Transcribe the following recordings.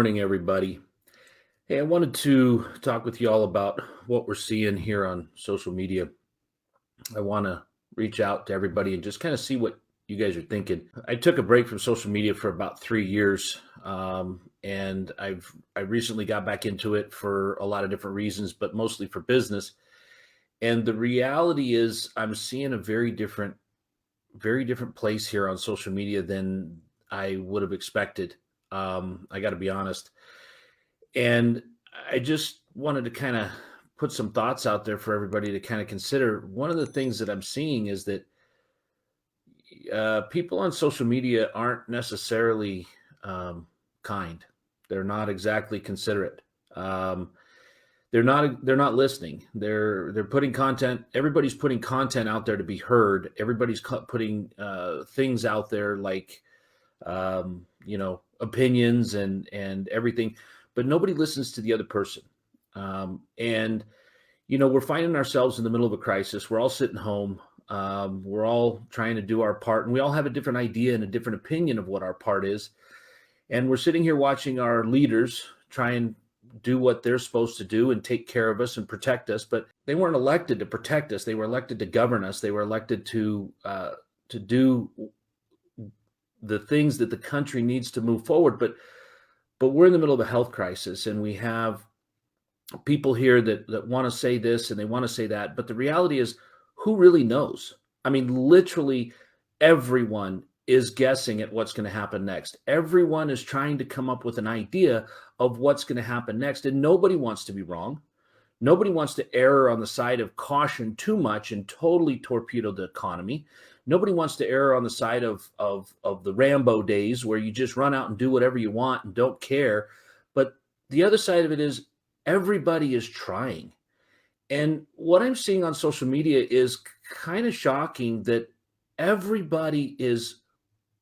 morning, everybody. Hey, I wanted to talk with you all about what we're seeing here on social media. I want to reach out to everybody and just kind of see what you guys are thinking. I took a break from social media for about 3 years, and I recently got back into it for a lot of different reasons, but mostly for business. And the reality is, I'm seeing a very different place here on social media than I would have expected. I got to be honest. And I just wanted to kind of put some thoughts out there for everybody to kind of consider. One of the things that I'm seeing is that people on social media aren't necessarily kind. They're not exactly considerate. They're not listening. They're putting content. Everybody's putting content out there to be heard. Everybody's putting things out there like opinions and everything, but nobody listens to the other person. And we're finding ourselves in the middle of a crisis. We're all sitting home. We're all trying to do our part, and we all have a different idea and a different opinion of what our part is. And we're sitting here watching our leaders try and do what they're supposed to do and take care of us and protect us. But they weren't elected to protect us. They were elected to govern us. They were elected to do the things that the country needs to move forward. But we're in the middle of a health crisis, and we have people here that want to say this and they want to say that. But the reality is, who really knows? I mean, literally everyone is guessing at what's going to happen next. Everyone is trying to come up with an idea of what's going to happen next. And nobody wants to be wrong. Nobody wants to err on the side of caution too much and totally torpedo the economy. Nobody wants to err on the side of the Rambo days where you just run out and do whatever you want and don't care. But the other side of it is everybody is trying. And what I'm seeing on social media is kind of shocking that everybody is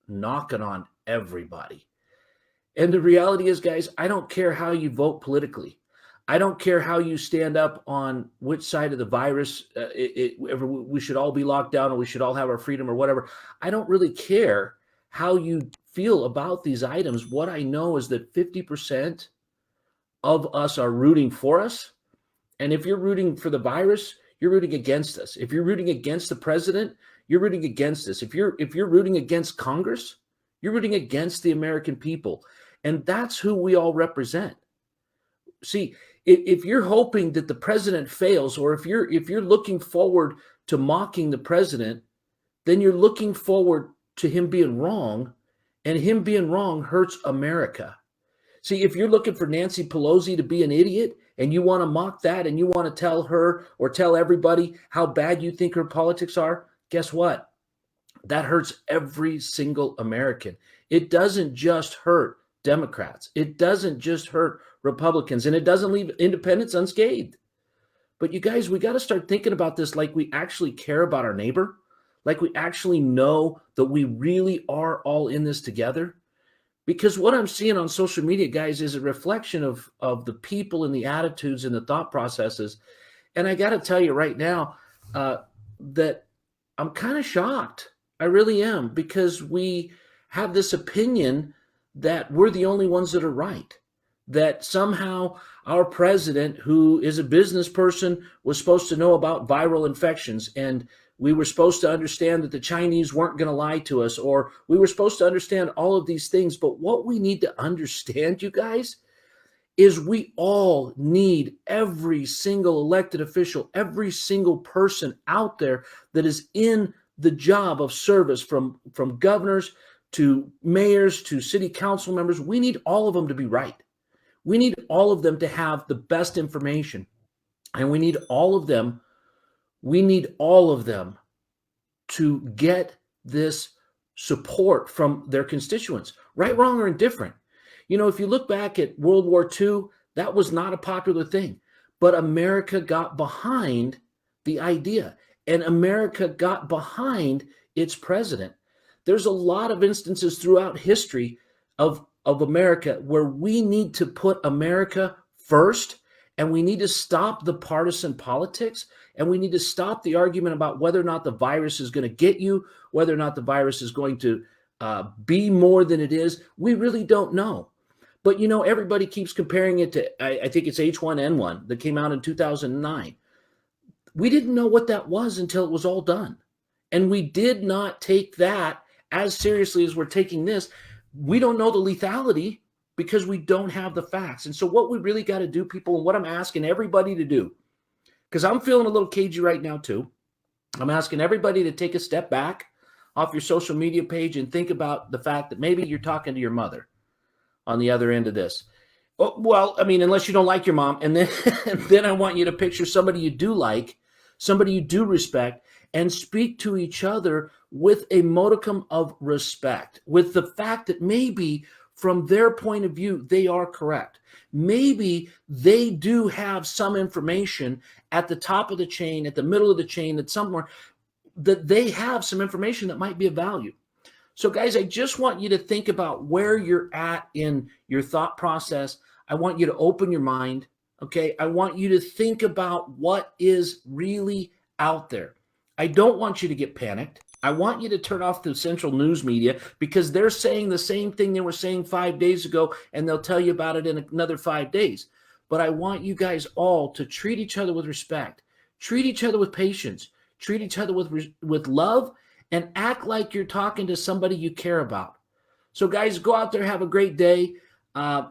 knocking on everybody. And the reality is, guys, I don't care how you vote politically. I don't care how you stand up on which side of the virus, we should all be locked down or we should all have our freedom or whatever. I don't really care how you feel about these items. What I know is that 50% of us are rooting for us. And if you're rooting for the virus, you're rooting against us. If you're rooting against the president, you're rooting against us. If you're rooting against Congress, you're rooting against the American people. And that's who we all represent. See, if you're hoping that the president fails, or if you're looking forward to mocking the president, then you're looking forward to him being wrong, and him being wrong hurts America. See, if you're looking for Nancy Pelosi to be an idiot and you want to mock that and you want to tell her or tell everybody how bad you think her politics are, guess what? That hurts every single American. It doesn't just hurt Democrats. It doesn't just hurt Republicans, and it doesn't leave independents unscathed. But you guys, we got to start thinking about this like we actually care about our neighbor, like we actually know that we really are all in this together. Because what I'm seeing on social media, guys, is a reflection of the people and the attitudes and the thought processes. And I got to tell you right now that I'm kind of shocked. I really am, because we have this opinion that we're the only ones that are right, that somehow our president, who is a business person, was supposed to know about viral infections, and we were supposed to understand that the Chinese weren't going to lie to us, or we were supposed to understand all of these things. But what we need to understand, you guys, is we all need every single elected official, every single person out there that is in the job of service, from governors to mayors to city council members. We need all of them to be right. We need all of them to have the best information. And we need all of them to get this support from their constituents, right, wrong, or indifferent. If you look back at World War II, that was not a popular thing, but America got behind the idea, and America got behind its president. There's a lot of instances throughout history of America where we need to put America first, and we need to stop the partisan politics, and we need to stop the argument about whether or not the virus is going to get you, whether or not the virus is going to be more than it is. We really don't know. But everybody keeps comparing it to, I think it's H1N1 that came out in 2009. We didn't know what that was until it was all done. And we did not take that as seriously as we're taking this. We don't know the lethality because we don't have the facts. And so what we really got to do, people, and what I'm asking everybody to do, because I'm feeling a little cagey right now too. I'm asking everybody to take a step back off your social media page and think about the fact that maybe you're talking to your mother on the other end of this. Oh, well, I mean, unless you don't like your mom. And then, then I want you to picture somebody you do like, somebody you do respect, and speak to each other with a modicum of respect, with the fact that maybe from their point of view, they are correct. Maybe they do have some information at the top of the chain, at the middle of the chain, that somewhere that they have some information that might be of value. So guys, I just want you to think about where you're at in your thought process. I want you to open your mind. Okay. I want you to think about what is really out there. I don't want you to get panicked. I want you to turn off the central news media because they're saying the same thing they were saying 5 days ago, and they'll tell you about it in another 5 days. But I want you guys all to treat each other with respect, treat each other with patience, treat each other with love, and act like you're talking to somebody you care about. So guys, go out there, have a great day.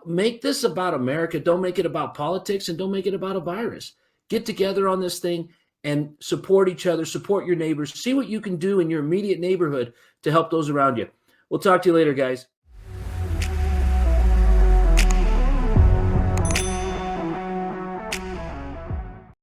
Make this about America. Don't make it about politics, and don't make it about a virus. Get together on this thing and support each other, support your neighbors. See what you can do in your immediate neighborhood to help those around you. We'll talk to you later, guys.